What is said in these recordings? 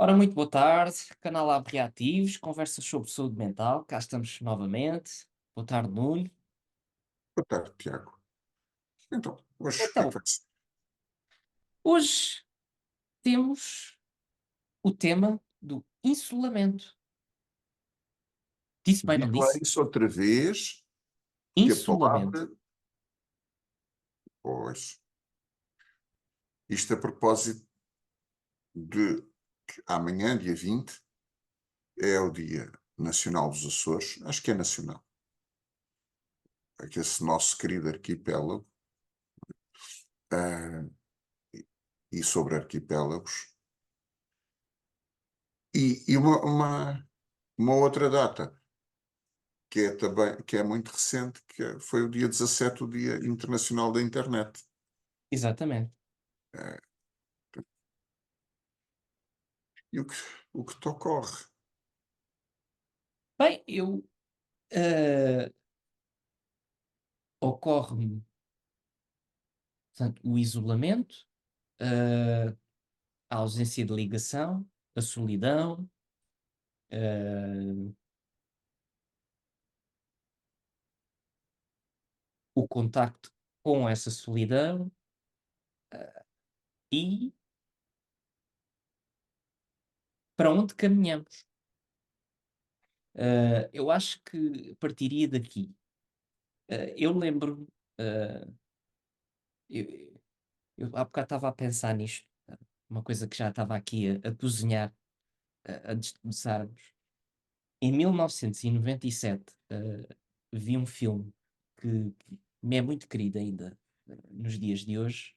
Ora, muito boa tarde, canal Abre Reativos, conversas sobre saúde mental, cá estamos novamente. Boa tarde, Nuno. Boa tarde, Tiago. Então, hoje o que é que Então, vai ser? hoje temos o tema do insolamento. Disse bem, Diz não lá disse? isso outra vez, que a Insolamento. palavra, pois, isto a propósito de que amanhã, dia 20, é o Dia Nacional dos Açores, acho que é nacional, é que esse nosso querido arquipélago, ah, e sobre arquipélagos, e uma outra data, que é também, que é muito recente, foi o dia 17, o Dia Internacional da Internet. Exatamente. Ah, e o que te ocorre? Bem, eh, ocorre-me, portanto, o isolamento, a ausência de ligação, a solidão, eh, o contacto com essa solidão e para onde caminhamos. Eu acho que partiria daqui. Eu lembro-me, ah, eu, eu há bocado estava a pensar nisto, uma coisa que já estava aqui a cozinhar, antes de começarmos. Em 1997, vi um filme que me é muito querido ainda, nos dias de hoje,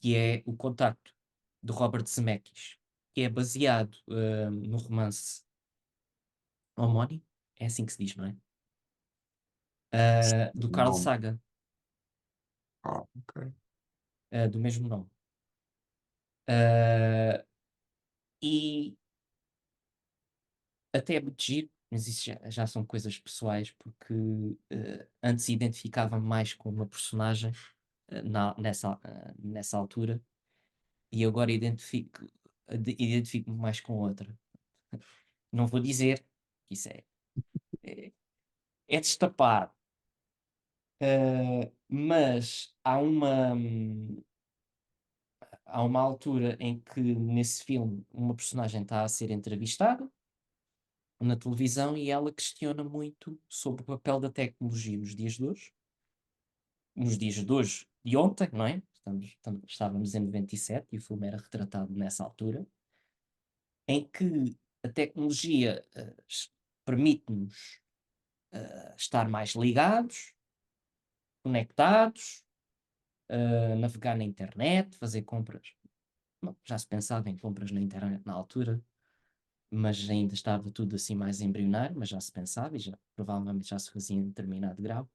que é O Contacto, de Robert Zemeckis, que é baseado, no romance homónimo, é assim que se diz, não é? Do Carl Não. Sagan, Ok. do mesmo nome. Ah, e até é muito giro, mas isso já são coisas pessoais, porque antes identificava-me mais com uma personagem nessa altura, e agora identifico-me mais com outra. Não vou dizer que isso é, é destapar, mas há uma altura em que nesse filme uma personagem está a ser entrevistada na televisão e ela questiona muito sobre o papel da tecnologia nos dias de hoje, de ontem, não é? Estávamos em 97 e o filme era retratado nessa altura, em que a tecnologia permite-nos estar mais ligados, conectados, navegar na internet, fazer compras. Bom, já se pensava em compras na internet na altura, mas ainda estava tudo assim mais embrionário, mas já se pensava e já, provavelmente já se fazia em determinado grau.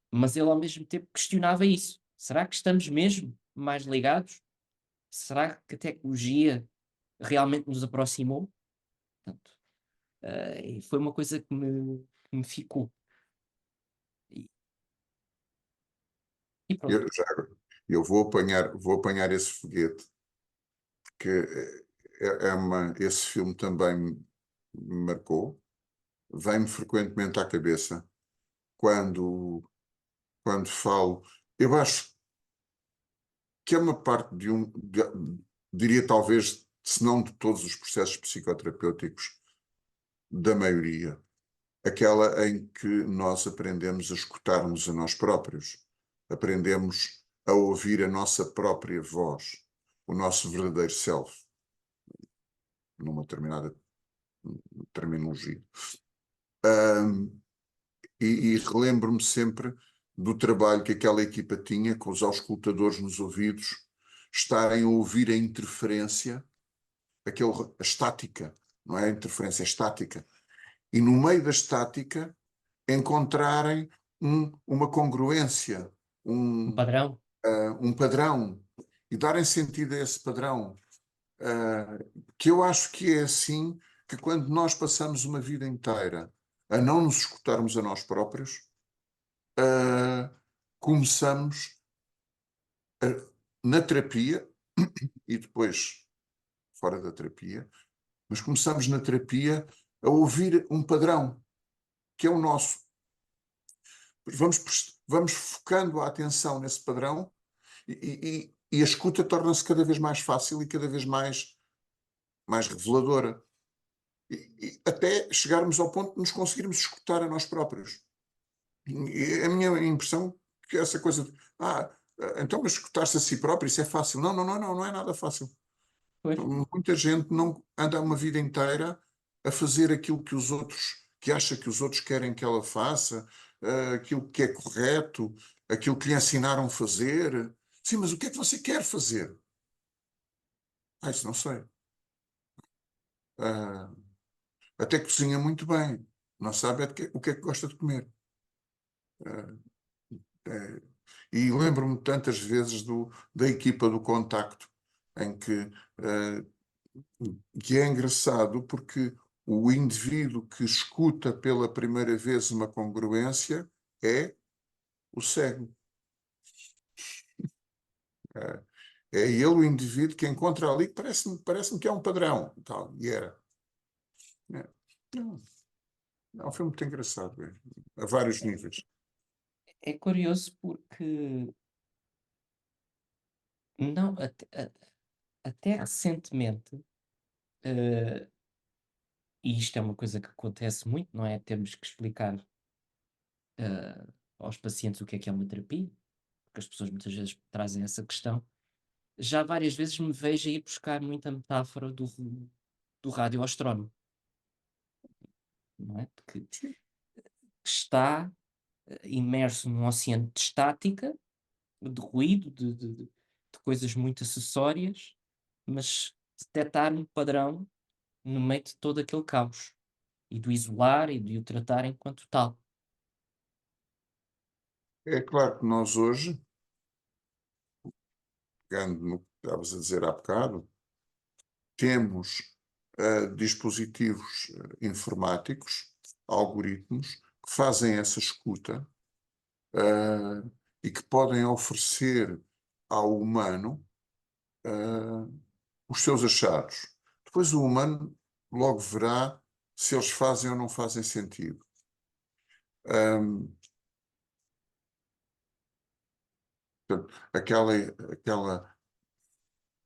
Mas ele ao mesmo tempo questionava isso. Será que estamos mesmo mais ligados? Será que a tecnologia realmente nos aproximou? Portanto, e foi uma coisa que me ficou. E, e pronto. Eu vou apanhar esse foguete, que esse filme também me marcou, vem-me frequentemente à cabeça quando, quando falo. Eu acho que é uma parte diria talvez, se não de todos os processos psicoterapêuticos, da maioria, aquela em que nós aprendemos a escutarmos a nós próprios, aprendemos a ouvir a nossa própria voz, o nosso verdadeiro self, numa determinada terminologia. Um, e relembro-me sempre do trabalho que aquela equipa tinha com os auscultadores nos ouvidos, estarem a ouvir a interferência, a estática, não é? A interferência estática. E no meio da estática encontrarem uma congruência, Um um, padrão. um padrão, e darem sentido a esse padrão. Que eu acho que é assim que quando nós passamos uma vida inteira a não nos escutarmos a nós próprios, começamos na terapia. e depois fora da terapia, mas começamos na terapia a ouvir um padrão, que é o nosso. Vamos focando a atenção nesse padrão e a escuta torna-se cada vez mais fácil e cada vez mais reveladora. E até chegarmos ao ponto de nos conseguirmos escutar a nós próprios. E a minha impressão é que essa coisa de, então, mas escutar-se a si próprio, isso é fácil. Não, não, não, não, não é nada fácil. Pois, Muita gente não anda uma vida inteira a fazer aquilo que os outros, que acha que os outros querem que ela faça, aquilo que é correto, aquilo que lhe ensinaram a fazer. Sim, mas o que é que você quer fazer? Isso não sei. Ah, até cozinha muito bem. Não sabe o que é que gosta de comer. Ah, é, e lembro-me tantas vezes da equipa do Contacto, em que é engraçado porque o indivíduo que escuta pela primeira vez uma congruência é o cego. É, é ele o indivíduo que encontra ali que parece-me que é um padrão. Tal, e era. É, não, é um filme muito engraçado, a vários níveis. é curioso porque não, até recentemente, eh, e isto é uma coisa que acontece muito, não é? Temos que explicar aos pacientes o que é uma terapia, porque as pessoas muitas vezes trazem essa questão. Já várias vezes me vejo a ir buscar muita metáfora do radioastrónomo, não é? Que está imerso num oceano de estática, de ruído, de coisas muito acessórias, mas detectar um padrão no meio de todo aquele caos e do isolar e de o tratar enquanto tal. É claro que nós hoje, pegando no que estavas a dizer há bocado, temos dispositivos informáticos, algoritmos, que fazem essa escuta e que podem oferecer ao humano os seus achados. Depois o humano logo verá se eles fazem ou não fazem sentido. Portanto, aquela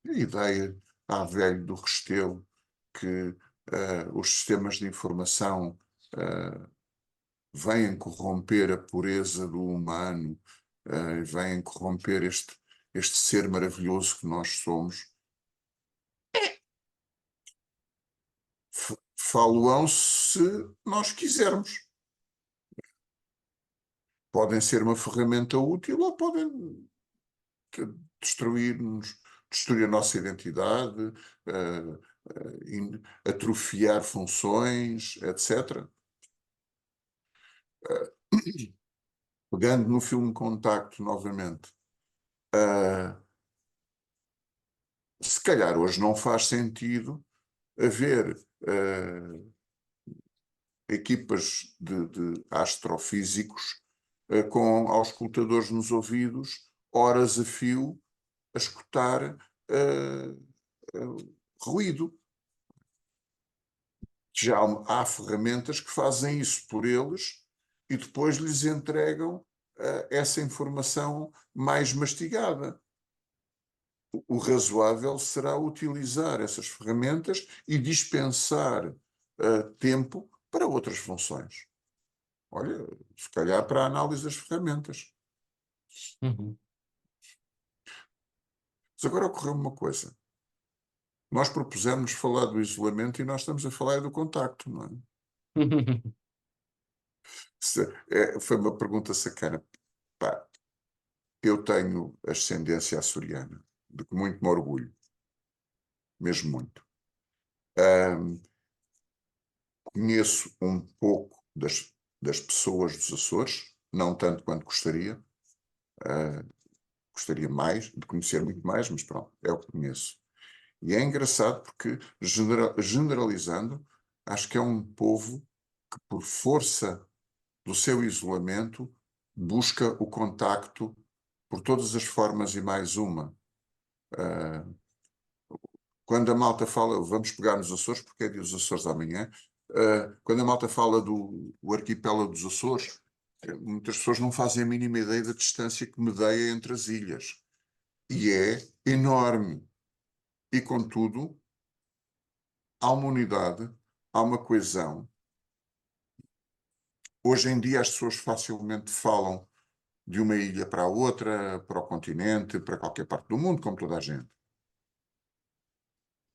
ideia à velho do Restelo que os sistemas de informação vêm corromper a pureza do humano, vêm corromper este ser maravilhoso que nós somos. Falo-ão se nós quisermos. Podem ser uma ferramenta útil ou podem destruir-nos, destruir a nossa identidade, atrofiar funções, etc. Pegando no filme Contacto novamente, se calhar hoje não faz sentido haver equipas de astrofísicos com auscultadores nos ouvidos, horas a fio, a escutar ruído. Já há ferramentas que fazem isso por eles e depois lhes entregam essa informação mais mastigada. O razoável será utilizar essas ferramentas e dispensar tempo para outras funções. Olha, se calhar para a análise das ferramentas. Uhum. Mas agora ocorreu uma coisa. Nós propusemos falar do isolamento e nós estamos a falar do contacto, não é? Foi uma pergunta sacana. Pá, eu tenho ascendência açoriana, de que muito me orgulho, mesmo muito. Conheço um pouco das pessoas dos Açores, não tanto quanto gostaria. Gostaria mais, de conhecer muito mais, mas pronto, é o que conheço. E é engraçado porque, generalizando, acho que é um povo que, por força do seu isolamento, busca o contacto por todas as formas e mais uma. quando a malta fala, vamos pegar nos Açores, porque é de os Açores amanhã, quando a malta fala do arquipélago dos Açores, muitas pessoas não fazem a mínima ideia da distância que medeia entre as ilhas. E é enorme. E, contudo, há uma unidade, há uma coesão. Hoje em dia as pessoas facilmente falam de uma ilha para a outra, para o continente, para qualquer parte do mundo, como toda a gente.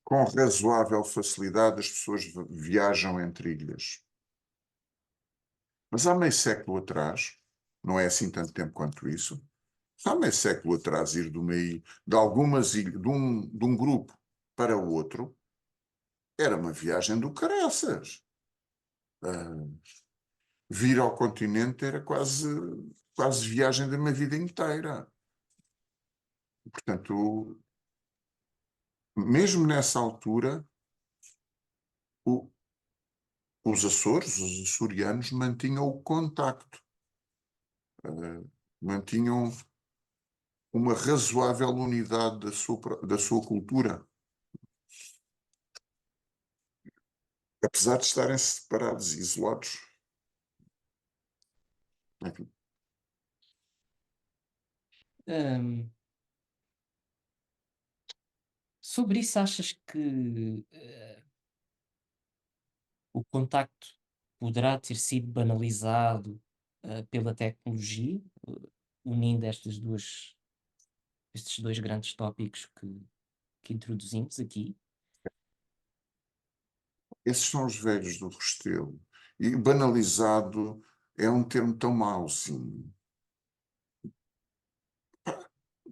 Com razoável facilidade as pessoas viajam entre ilhas. Mas há meio século atrás, não é assim tanto tempo quanto isso, há meio século atrás ir de uma ilha, de algumas ilhas, de um grupo para o outro, era uma viagem do caraças. Vir ao continente era quase viagem de uma vida inteira. Portanto, mesmo nessa altura, o- os Açores, os açorianos, mantinham o contacto, mantinham uma razoável unidade da sua cultura, apesar de estarem separados e isolados. Enfim, Hum, sobre isso, achas que o contacto poderá ter sido banalizado pela tecnologia, unindo estes dois grandes tópicos que introduzimos aqui? esses são os velhos do Restelo. E banalizado é um termo tão mau, sim.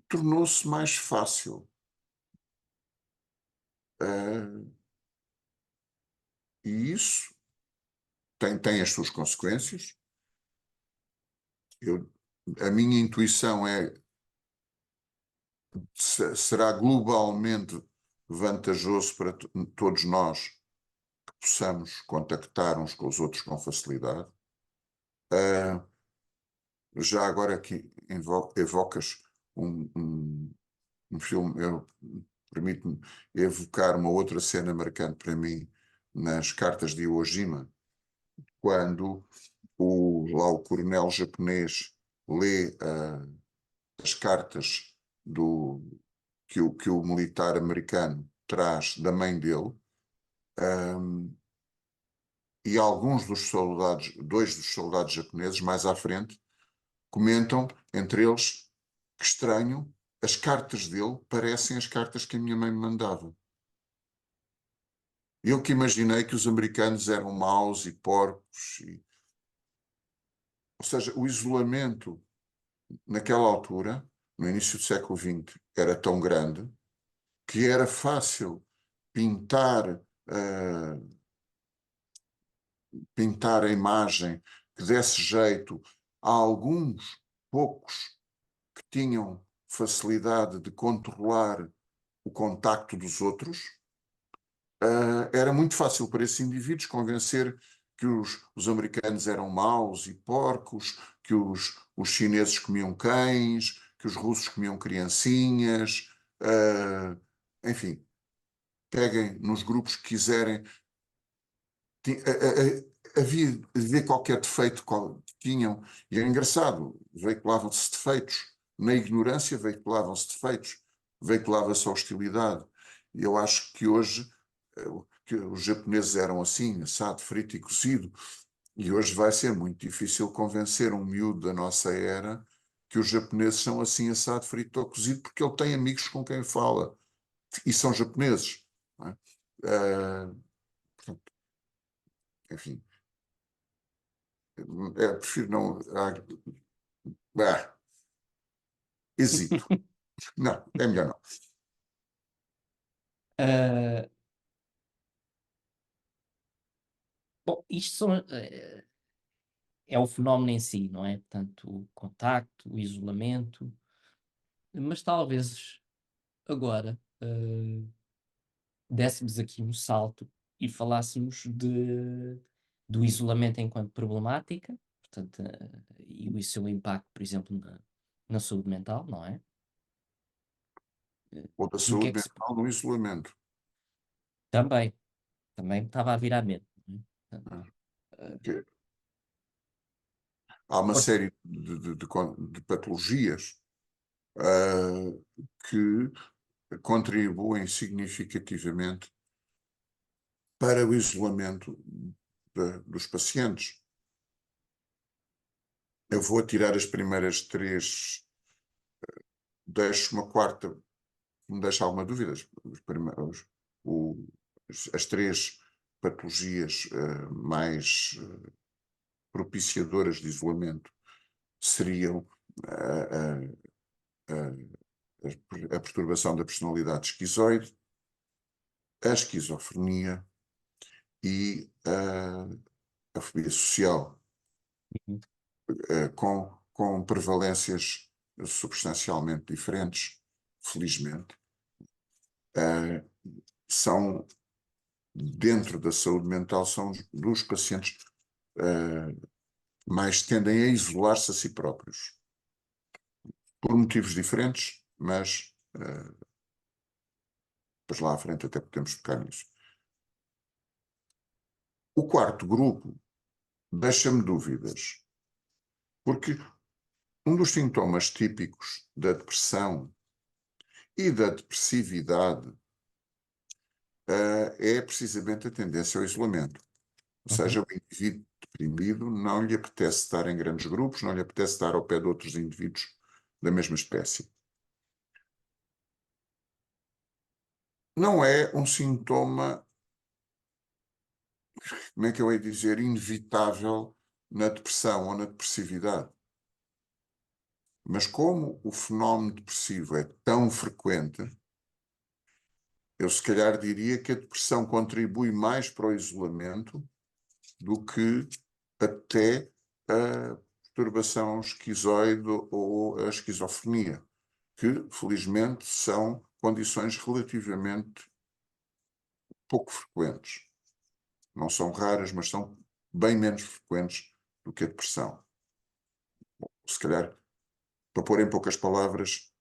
Tornou-se mais fácil. Uh, e isso tem as suas consequências. Eu, a minha intuição é será globalmente vantajoso para todos nós que possamos contactar uns com os outros com facilidade. Uh, já agora que evocas um filme, permite-me evocar uma outra cena marcante para mim nas cartas de Iwo Jima, quando lá o coronel japonês lê as cartas que o militar americano traz da mãe dele, e alguns dos soldados, dois dos soldados japoneses, mais à frente, comentam entre eles que estranho, as cartas dele parecem as cartas que a minha mãe me mandava. Eu que imaginei que os americanos eram maus e porcos, ou seja, o isolamento naquela altura, no início do século XX, era tão grande que era fácil pintar, pintar a imagem que desse jeito a alguns poucos que tinham facilidade de controlar o contacto dos outros. Era muito fácil para esses indivíduos convencer que os americanos eram maus e porcos, que os chineses comiam cães, que os russos comiam criancinhas, enfim, peguem nos grupos que quiserem. Havia qualquer defeito que tinham, e é engraçado, veiculavam-se defeitos, na ignorância veiculavam-se defeitos, veiculava-se a hostilidade. E eu acho que hoje que os japoneses eram assim, assado, frito e cozido, e hoje vai ser muito difícil convencer um miúdo da nossa era que os japoneses são assim, assado, frito ou cozido, porque ele tem amigos com quem fala, e são japoneses. Não é? Portanto, enfim, prefiro não. Hesito. Não, é melhor não. Ah, bom, é o fenómeno em si, não é? Portanto, o contacto, o isolamento, mas talvez agora dessemos aqui um salto e falássemos do isolamento enquanto problemática, portanto, e o seu impacto, por exemplo, na saúde mental, não é? Ou da No que é saúde que se. mental no isolamento. Também me estava a vir à mente. Ah, Eh, que há uma força. série de patologias que contribuem significativamente para o isolamento dos pacientes. Eu vou tirar as primeiras três, deixo uma quarta, me deixa alguma dúvida. O, as três patologias mais propiciadoras de isolamento seriam a, a perturbação da personalidade esquizoide, a esquizofrenia e a fobia social, Uhum. com prevalências substancialmente diferentes, felizmente. São, dentro da saúde mental, são dos pacientes mais tendem a isolar-se a si próprios, por motivos diferentes, mas depois lá à frente até podemos tocar nisso. O quarto grupo deixa-me dúvidas, porque um dos sintomas típicos da depressão e da depressividade é precisamente a tendência ao isolamento. Ou Uhum. seja, o indivíduo deprimido não lhe apetece estar em grandes grupos, não lhe apetece estar ao pé de outros indivíduos da mesma espécie. Não é um sintoma, como é que eu ia dizer, inevitável na depressão ou na depressividade. Mas como o fenómeno depressivo é tão frequente, eu se calhar diria que a depressão contribui mais para o isolamento do que até a perturbação esquizoide ou a esquizofrenia, que felizmente são condições relativamente pouco frequentes. Não são raras, mas são bem menos frequentes do que a depressão. Se calhar, para pôr em poucas palavras,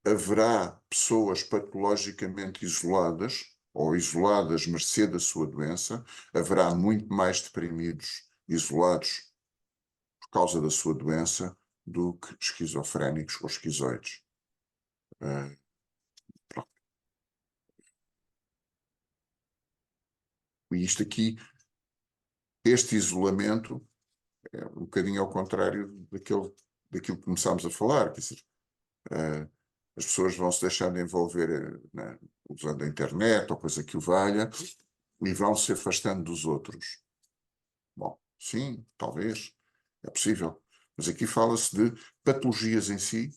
haverá pessoas patologicamente isoladas ou isoladas mercê da sua doença, haverá muito mais deprimidos isolados por causa da sua doença do que esquizofrénicos ou esquizoides. Uh, e isto aqui, este isolamento, é um bocadinho ao contrário daquilo que começámos a falar, quer dizer, as pessoas vão se deixando envolver usando a internet ou coisa que o valha e vão se afastando dos outros. Bom, sim, talvez, é possível. Mas aqui fala-se de patologias em si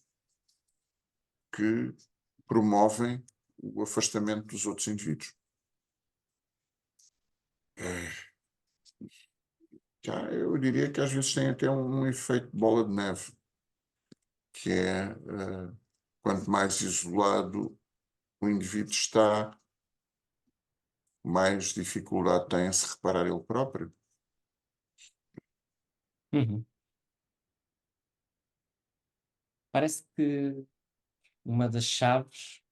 que promovem o afastamento dos outros indivíduos. Eu diria que às vezes tem até um efeito de bola de neve, que é quanto mais isolado o indivíduo está, mais dificuldade tem em se reparar ele próprio. Uhum. Parece que uma das chaves,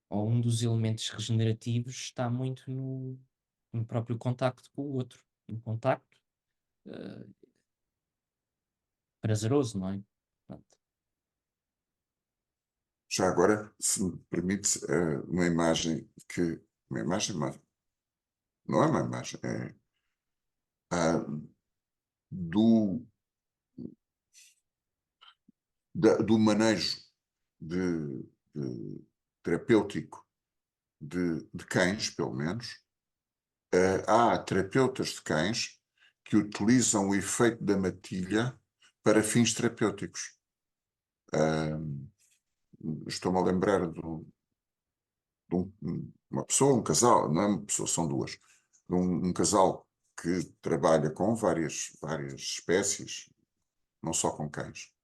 ou um dos elementos regenerativos, está muito no próprio contacto com o outro. Um contacto eh, prazeroso, não é? Pronto. Já agora, se me permite, uma imagem que. Uma imagem, mas não é uma imagem, é do, do manejo de terapêutico de cães, pelo menos. Há terapeutas de cães que utilizam o efeito da matilha para fins terapêuticos. Estou-me a lembrar uma pessoa, um casal, não é uma pessoa, são duas, um casal que trabalha com várias espécies, não só com cães.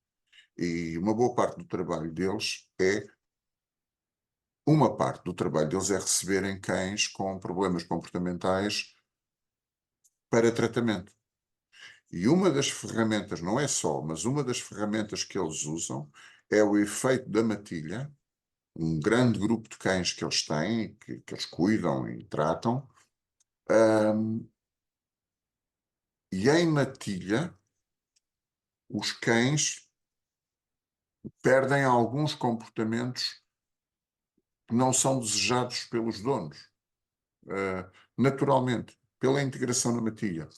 E uma parte do trabalho deles é receberem cães com problemas comportamentais para tratamento. E uma das ferramentas, não é só, mas uma das ferramentas que eles usam é o efeito da matilha, um grande grupo de cães que eles têm, que eles cuidam e tratam, um, e em matilha, os cães perdem alguns comportamentos que não são desejados pelos donos, naturalmente, pela integração na matilha.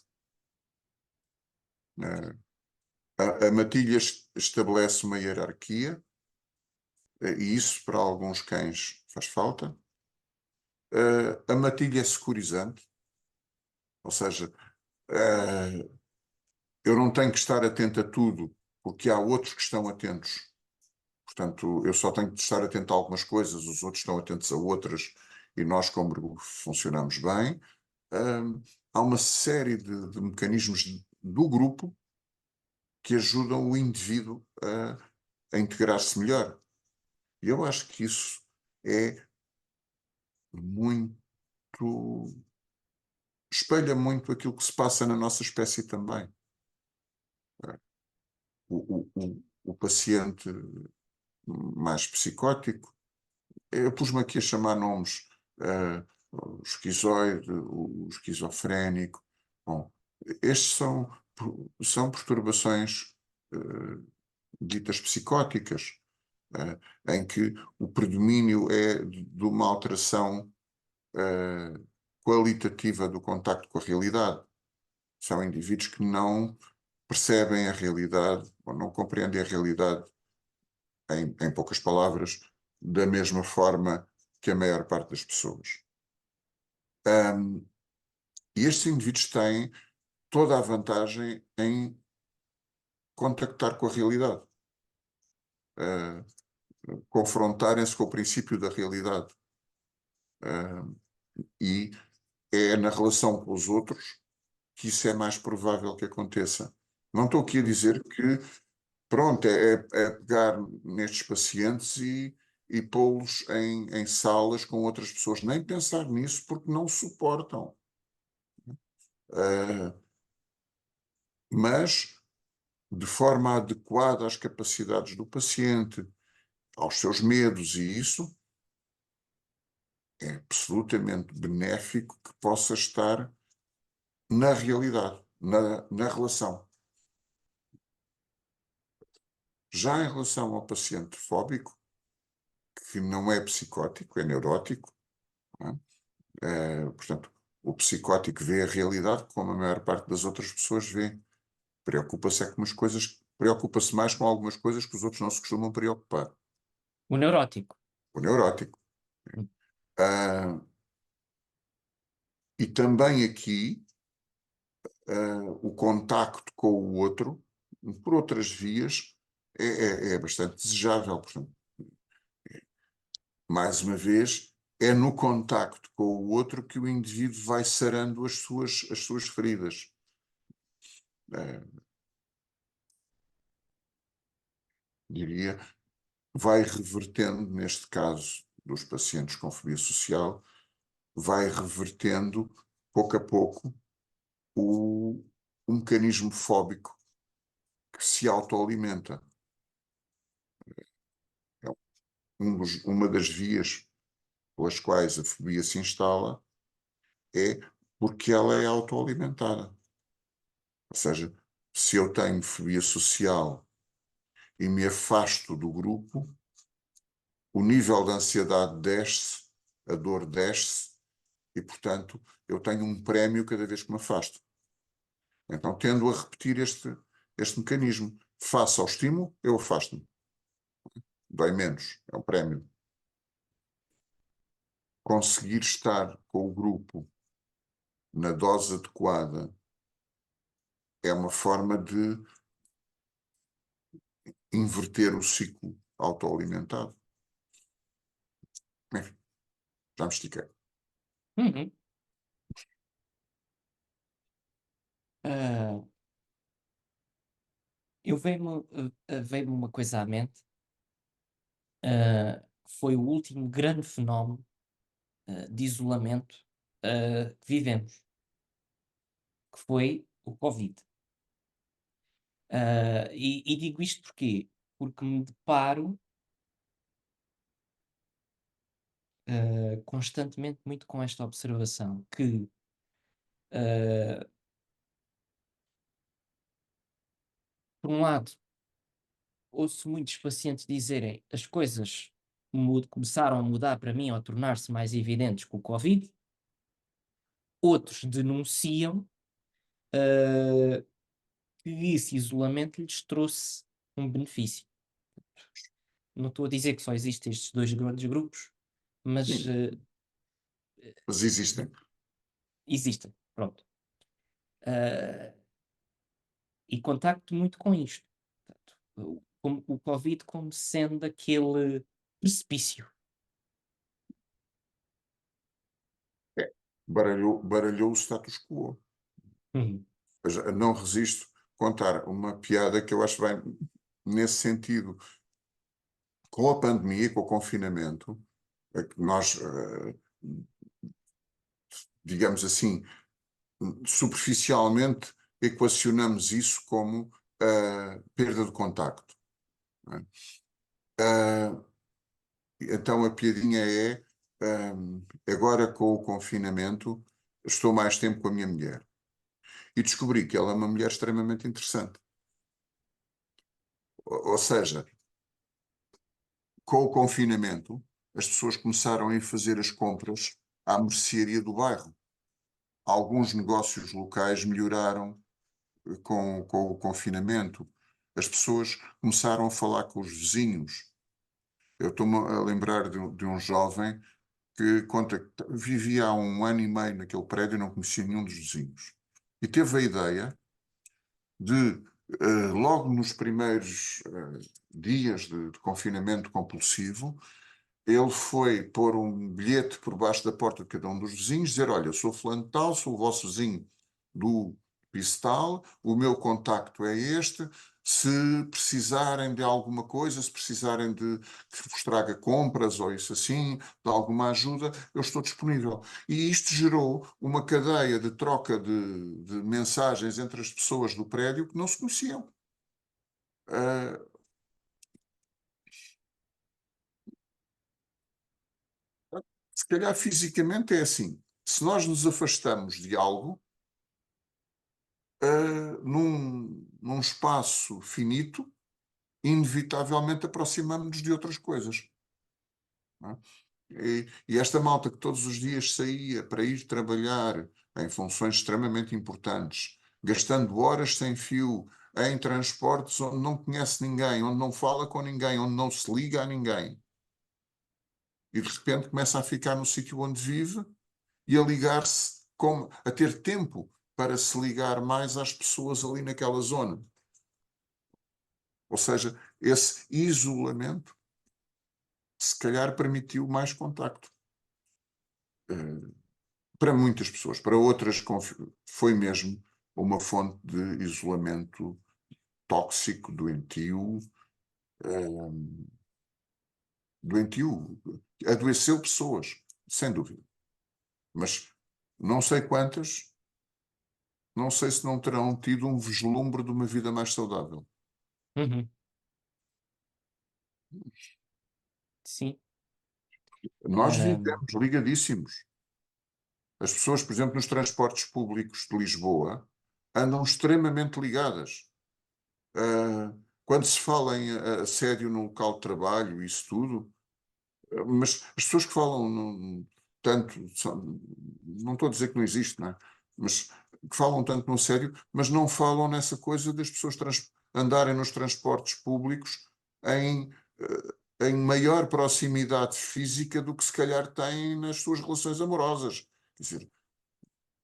A matilha estabelece uma hierarquia, e isso para alguns cães faz falta. A matilha é securizante, ou seja, eu não tenho que estar atento a tudo, porque há outros que estão atentos. Portanto, eu só tenho que estar atento a algumas coisas, os outros estão atentos a outras, e nós, como grupo, funcionamos bem. Há uma série de mecanismos do grupo que ajudam o indivíduo a integrar-se melhor. E eu acho que isso é muito. Espelha muito aquilo que se passa na nossa espécie também. O paciente mais psicótico, eu pus-me aqui a chamar nomes, o esquizoide, o esquizofrénico. Bom, estes são perturbações ditas psicóticas, em que o predomínio é de uma alteração qualitativa do contacto com a realidade. São indivíduos que não percebem a realidade, ou não compreendem a realidade, em poucas palavras, da mesma forma que a maior parte das pessoas. E estes indivíduos têm toda a vantagem em contactar com a realidade, confrontarem-se com o princípio da realidade. E é na relação com os outros que isso é mais provável que aconteça. Não estou aqui a dizer que, pronto, é pegar nestes pacientes e pô-los em salas com outras pessoas. Nem pensar nisso, porque não suportam. Mas de forma adequada às capacidades do paciente, aos seus medos, e isso é absolutamente benéfico que possa estar na realidade, na relação. Já em relação ao paciente fóbico, que não é psicótico, é neurótico, não é? Portanto, o psicótico vê a realidade como a maior parte das outras pessoas vê. Preocupa-se com umas coisas, preocupa-se mais com algumas coisas que os outros não se costumam preocupar. O neurótico. O neurótico. Hum. Uh, e também aqui, o contacto com o outro, por outras vias, é bastante desejável. Portanto, mais uma vez, é no contacto com o outro que o indivíduo vai sarando as suas feridas. Diria, vai revertendo, neste caso dos pacientes com fobia social, vai revertendo, pouco a pouco, o mecanismo fóbico que se autoalimenta. É uma das vias pelas quais a fobia se instala é porque ela é autoalimentada. Ou seja, se eu tenho fobia social e me afasto do grupo, o nível de ansiedade desce, a dor desce, e, portanto, eu tenho um prémio cada vez que me afasto. Então, tendo a repetir este mecanismo. Face ao estímulo, eu afasto-me. Dói menos, é um prémio. Conseguir estar com o grupo na dose adequada é uma forma de inverter o ciclo autoalimentado. Enfim, já me estiquei. Uhum. Ah, veio-me uma coisa à mente. Foi o último grande fenómeno de isolamento que vivemos, que foi o Covid. E digo isto porquê? Porque me deparo constantemente muito com esta observação que, ah, por um lado, ouço muitos pacientes dizerem as coisas começaram a mudar para mim ou a tornar-se mais evidentes com o Covid, outros denunciam ah, que esse isolamento lhes trouxe um benefício. Não estou a dizer que só existem estes dois grandes grupos, mas Sim, mas existem. existem, pronto. Ah, e contacto muito com isto. Portanto, o Covid como sendo aquele precipício. É. Baralhou o status quo. Uhum, Mas não resisto a contar uma piada que eu acho bem nesse sentido. Com a pandemia, com o confinamento, é que nós, digamos assim, superficialmente equacionamos isso como perda de contacto. Não é? Ah, então a piadinha é, agora com o confinamento, estou mais tempo com a minha mulher. E descobri que ela é uma mulher extremamente interessante. Ou seja, com o confinamento, as pessoas começaram a ir fazer as compras à mercearia do bairro. Alguns negócios locais melhoraram com o confinamento. As pessoas começaram a falar com os vizinhos. Eu estou-me a lembrar de um jovem que conta que vivia há 1 ano e meio naquele prédio e não conhecia nenhum dos vizinhos. E teve a ideia de, logo nos primeiros dias de confinamento compulsivo, ele foi pôr um bilhete por baixo da porta de cada um dos vizinhos, dizer: olha, eu sou fulano de tal, sou o vosso vizinho do piso tal, o meu contacto é este, se precisarem de alguma coisa, se precisarem de que vos traga compras ou isso assim, de alguma ajuda, eu estou disponível. E isto gerou uma cadeia de troca de mensagens entre as pessoas do prédio que não se conheciam. Uh, Se calhar fisicamente é assim. Se nós nos afastamos de algo, num espaço finito, inevitavelmente aproximamos-nos de outras coisas. Não é? E esta malta que todos os dias saía para ir trabalhar em funções extremamente importantes, gastando horas sem fio em transportes onde não conhece ninguém, onde não fala com ninguém, onde não se liga a ninguém, e de repente começa a ficar no sítio onde vive e a ligar-se, a ter tempo para se ligar mais às pessoas ali naquela zona. Ou seja, esse isolamento se calhar permitiu mais contacto. Para muitas pessoas, para outras foi mesmo uma fonte de isolamento tóxico, doentio, adoeceu pessoas, sem dúvida. Mas não sei quantas, não sei se não terão tido um vislumbre de uma vida mais saudável. uhum, sim. Nós Ahm, vivemos ligadíssimos. As pessoas, por exemplo, nos transportes públicos de Lisboa, andam extremamente ligadas. Quando se fala em assédio no local de trabalho, isso tudo, mas as pessoas que falam tanto, não estou a dizer que não existe, não é? Mas que falam tanto no assédio, mas não falam nessa coisa das pessoas andarem nos transportes públicos em, em maior proximidade física do que se calhar têm nas suas relações amorosas. Quer dizer,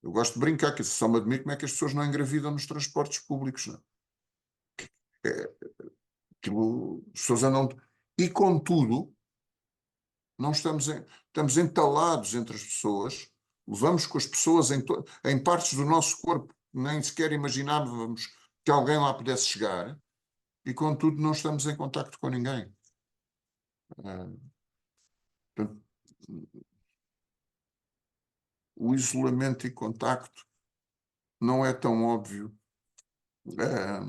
eu gosto de brincar, que só me admiro como é que as pessoas não engravidam nos transportes públicos, não é? As pessoas andam. E contudo, não estamos entalados entre as pessoas, levamos com as pessoas em partes do nosso corpo, nem sequer imaginávamos que alguém lá pudesse chegar, e contudo não estamos em contacto com ninguém. Ah, portanto, o isolamento e contacto não é tão óbvio ah,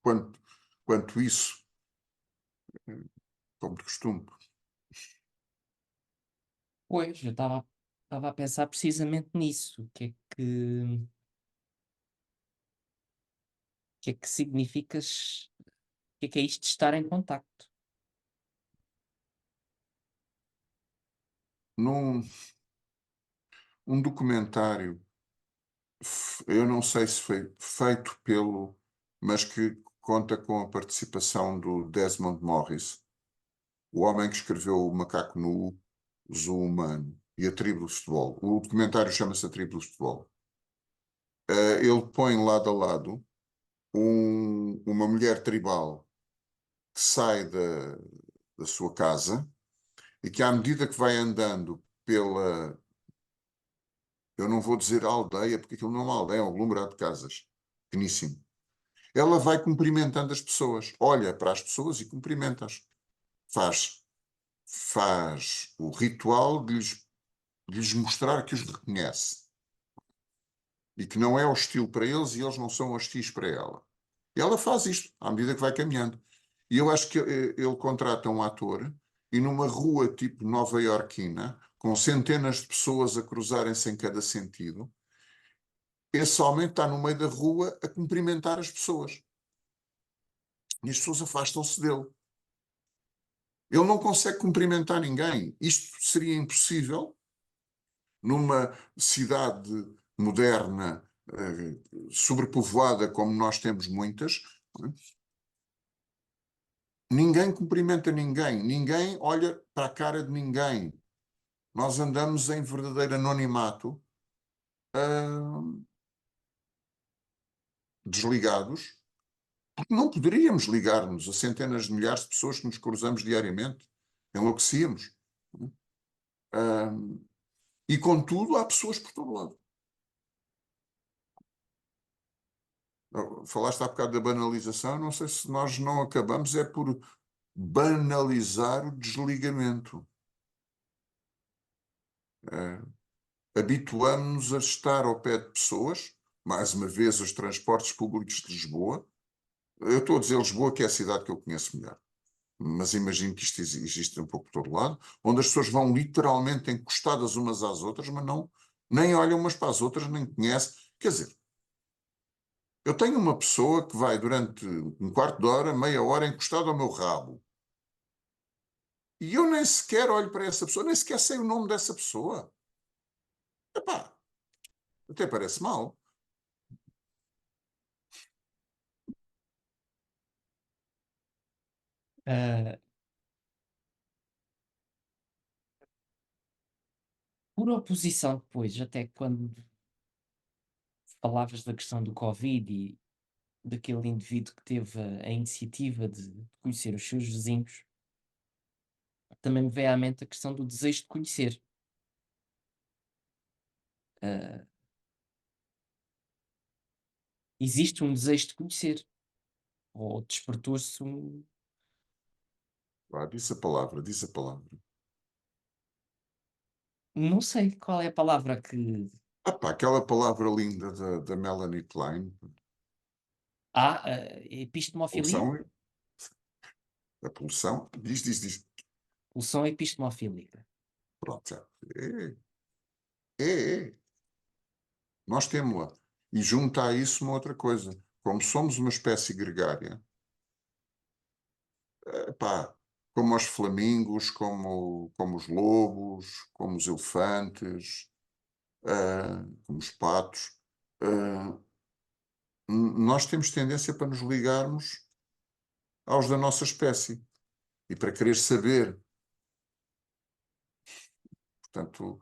quanto, quanto isso, como de costume. Pois, eu estava a pensar precisamente nisso. O que é que significas, o que é isto de estar em contacto? Num um documentário, eu não sei se foi feito mas que conta com a participação do Desmond Morris, o homem que escreveu O Macaco Nu, Zoo Humano e A Tribo do Futebol. O documentário chama-se A Tribo do Futebol. Ele põe lado a lado uma mulher tribal que sai da sua casa e que, à medida que vai andando eu não vou dizer aldeia, porque aquilo não é uma aldeia, é um aglomerado de casas, pequeníssimo. Ela vai cumprimentando as pessoas, olha para as pessoas e cumprimenta-as. Faz, faz o ritual de lhes mostrar que os reconhece e que não é hostil para eles e eles não são hostis para ela. E ela faz isto à medida que vai caminhando. E eu acho que ele contrata um ator e numa rua tipo nova-iorquina, com centenas de pessoas a cruzarem-se em cada sentido, esse homem está no meio da rua a cumprimentar as pessoas. E as pessoas afastam-se dele. Ele não consegue cumprimentar ninguém. Isto seria impossível numa cidade moderna, sobrepovoada como nós temos muitas. Ninguém cumprimenta ninguém, ninguém olha para a cara de ninguém. Nós andamos em verdadeiro anonimato, desligados, porque não poderíamos ligar-nos a centenas de milhares de pessoas que nos cruzamos diariamente. Enlouquecíamos. E, contudo, há pessoas por todo lado. Falaste há bocado da banalização, não sei se nós não acabamos por banalizar o desligamento. Habituamos-nos a estar ao pé de pessoas, mais uma vez os transportes públicos de Lisboa. Eu estou a dizer Lisboa, que é a cidade que eu conheço melhor, mas imagino que isto existe um pouco por todo lado, onde as pessoas vão literalmente encostadas umas às outras, mas não, nem olham umas para as outras, nem conhecem. Quer dizer, eu tenho uma pessoa que vai durante um quarto de hora, meia hora, encostada ao meu rabo. E eu nem sequer olho para essa pessoa, nem sequer sei o nome dessa pessoa. Epá, até parece mal. Ah, por oposição, depois, até quando falavas da questão do Covid e daquele indivíduo que teve a iniciativa de conhecer os seus vizinhos, também me veio à mente a questão do desejo de conhecer. Ah, existe um desejo de conhecer, ou despertou-se um. Vá, diz a palavra, diz a palavra. Não sei qual é a palavra que. Ah pá, aquela palavra linda da Melanie Klein, Há, epistemofilia? pulsão, a pulsão, diz. Pulsão epistemofílica. Pronto, já. É. Nós temos-la. E junta a isso uma outra coisa. Como somos uma espécie gregária, pá, como os flamingos, como os lobos, como os elefantes, como os patos, ah, nós temos tendência para nos ligarmos aos da nossa espécie e para querer saber. Portanto,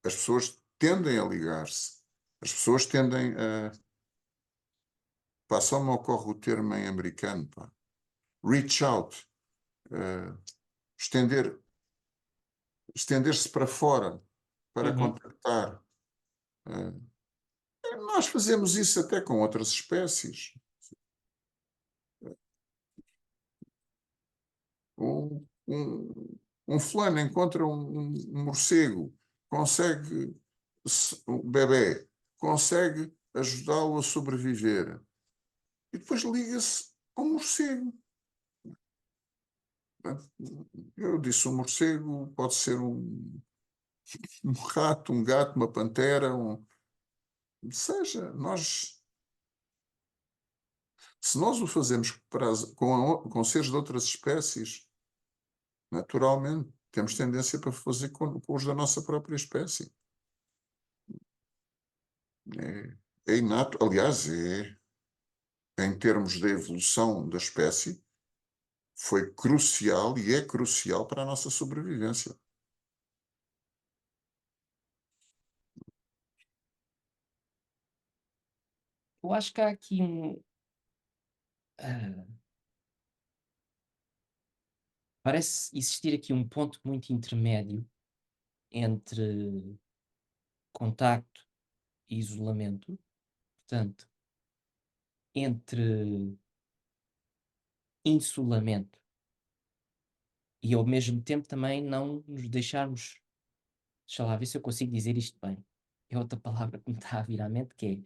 as pessoas tendem a ligar-se. As pessoas tendem a. Pá, só me ocorre o termo em americano, pá. Reach out. Uh, estender, estender-se para fora para Uhum. contactar. Uh, nós fazemos isso até com outras espécies. Um fulano encontra um morcego, consegue, um bebê, consegue ajudá-lo a sobreviver. E depois liga-se ao morcego. Eu disse um morcego, pode ser um rato, um gato, uma pantera, seja, se nós o fazemos com seres de outras espécies, naturalmente, temos tendência para fazer com os da nossa própria espécie. É inato, aliás, em termos de evolução da espécie, foi crucial e é crucial para a nossa sobrevivência. Eu acho que há aqui ah, parece existir aqui um ponto muito intermédio entre contacto e isolamento, portanto, entre insulamento e ao mesmo tempo também não nos deixarmos, deixa lá ver se eu consigo dizer isto bem. É outra palavra que me está a vir à mente, que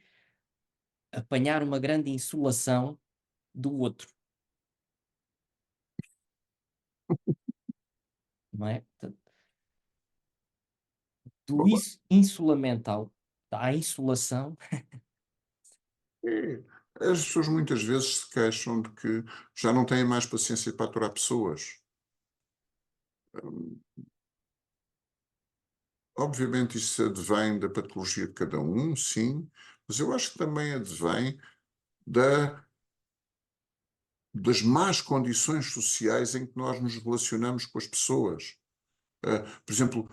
é apanhar uma grande insolação do outro, não é? Portanto, do Opa, insulamento à insolação. é, as pessoas muitas vezes se queixam de que já não têm mais paciência para aturar pessoas. Obviamente isso advém da patologia de cada um, sim, mas eu acho que também advém da, das más condições sociais em que nós nos relacionamos com as pessoas. Por exemplo,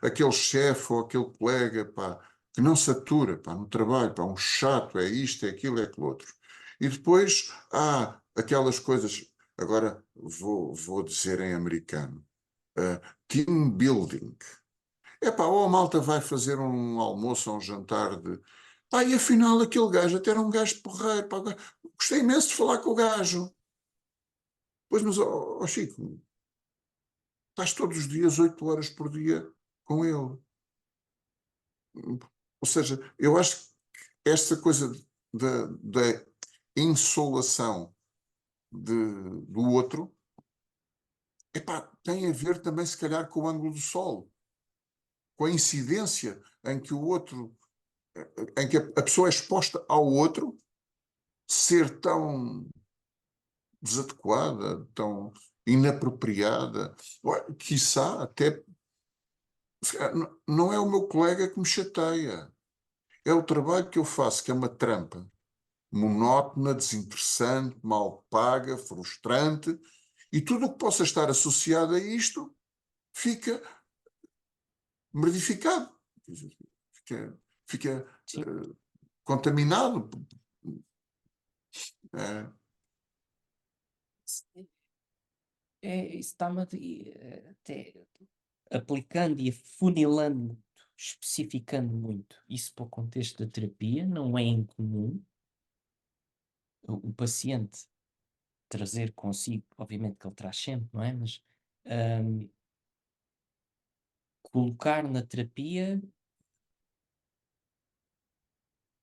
aquele chefe ou aquele colega, pá, que não se atura, pá, no trabalho, pá, um chato, é isto, é aquilo, é aquilo outro. E depois há aquelas coisas, agora vou dizer em americano, team building. Epá, ou a malta vai fazer um almoço ou um jantar de. Pá, e afinal aquele gajo até era um gajo porreiro. Pá, gostei imenso de falar com o gajo. Pois, mas, Chico, estás todos os dias, 8 horas por dia com ele. Ou seja, eu acho que esta coisa da insolação do outro, epá, tem a ver também, se calhar, com o ângulo do sol, com a incidência em que o outro, em que a pessoa é exposta ao outro ser tão desadequada, tão inapropriada, quiçá até. Não é o meu colega que me chateia, é o trabalho que eu faço, que é uma trampa monótona, desinteressante, mal paga, frustrante, e tudo o que possa estar associado a isto fica modificado, fica Sim, contaminado. É, isso está-me até aplicando e afunilando muito, especificando muito isso para o contexto da terapia, não é incomum o paciente trazer consigo, obviamente que ele traz sempre, não é? Mas hum, colocar na terapia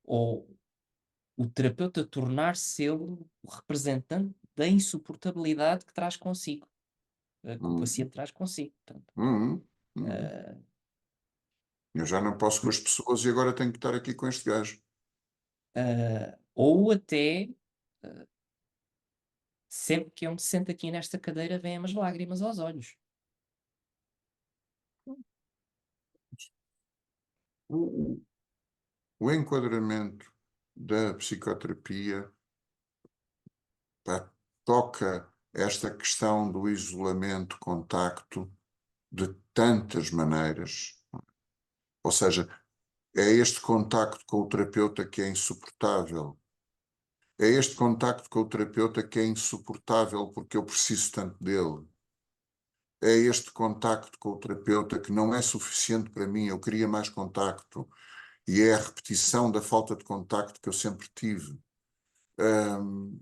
ou o terapeuta tornar-se ele o representante da insuportabilidade que traz consigo, que o hum, paciente traz consigo. Portanto, hum, hum. ah, Eu já não posso com as pessoas e agora tenho que estar aqui com este gajo. ou até sempre que eu me sento aqui nesta cadeira, vêm as lágrimas aos olhos. O, o enquadramento da psicoterapia, pá, toca esta questão do isolamento, contacto, de tantas maneiras. Ou seja, é este contacto com o terapeuta que é insuportável. É este contacto com o terapeuta que é insuportável porque eu preciso tanto dele. É este contacto com o terapeuta que não é suficiente para mim, eu queria mais contacto. E é a repetição da falta de contacto que eu sempre tive. Hum,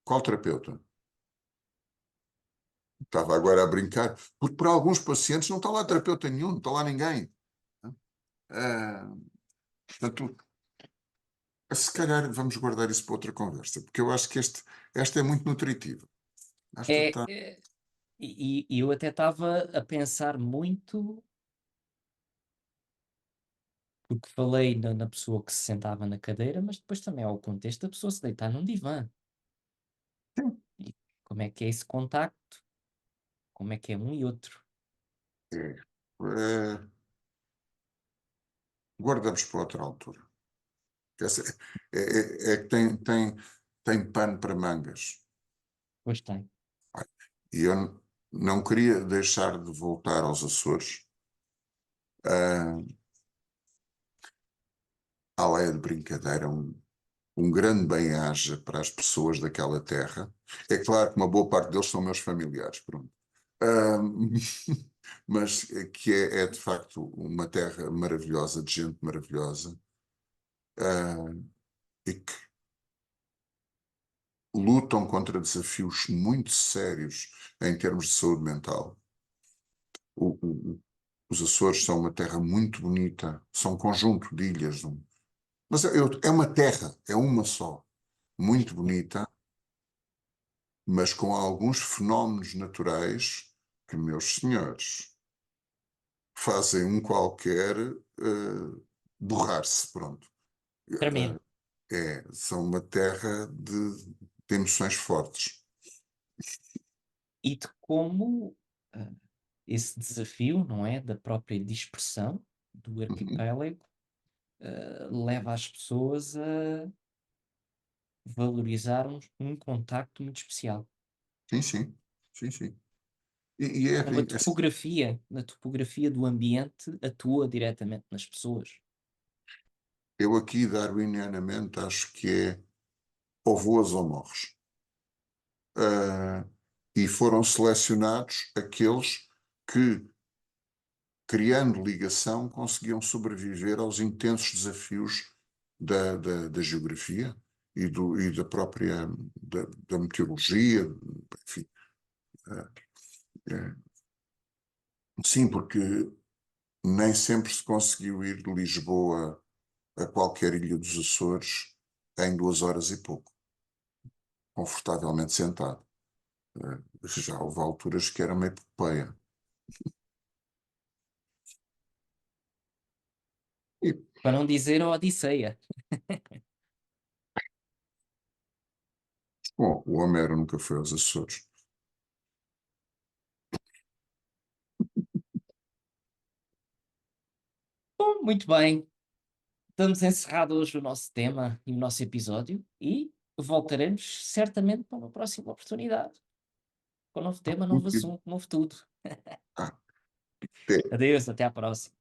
qual terapeuta? Estava agora a brincar, porque para alguns pacientes não está lá terapeuta nenhum, não está lá ninguém. Portanto, se calhar vamos guardar isso para outra conversa, porque eu acho que esta é muito nutritiva. Esta É, está. e eu até estava a pensar muito, porque falei na pessoa que se sentava na cadeira, mas depois também há o contexto da pessoa se deitar num divã. Sim, E como é que é esse contacto? Como é que é um e outro? é, é, guardamos para outra altura. Essa- é que tem pano para mangas. Pois tem. E eu não queria deixar de voltar aos Açores, ah, à lei de brincadeira, um grande bem-aja para as pessoas daquela terra. É claro que uma boa parte deles são meus familiares, pronto. Ah, mas que é de facto uma terra maravilhosa, de gente maravilhosa, ah, e que lutam contra desafios muito sérios em termos de saúde mental. O- o- os Açores são uma terra muito bonita, são um conjunto de ilhas, mas é uma terra, é uma só, muito bonita, mas com alguns fenómenos naturais que, meus senhores, fazem um qualquer borrar-se, pronto. Tremendo. São uma terra de emoções fortes. E de como ah, esse desafio, não é? Da própria dispersão do Uhum. arquipélago, leva as pessoas a valorizar um contacto muito especial. Sim, sim, sim, sim. E é, Como a assim, topografia, na topografia do ambiente atua diretamente nas pessoas. eu aqui, darwinianamente, acho que é ou voas ou morres. Ah, e foram selecionados aqueles que, criando ligação, conseguiam sobreviver aos intensos desafios da geografia e da própria da meteorologia, enfim. Ah, é, sim, porque nem sempre se conseguiu ir de Lisboa a qualquer ilha dos Açores em 2 horas e pouco, confortavelmente sentado. Já houve alturas que era uma epopeia. E, Para não dizer a Odisseia. bom, o Homero nunca foi aos Açores. Bom, muito bem. Estamos encerrado hoje o nosso tema e o nosso episódio e voltaremos certamente para uma próxima oportunidade. Com novo tema, novo Muito bem. assunto, novo tudo. Ah, até Adeus, até à próxima.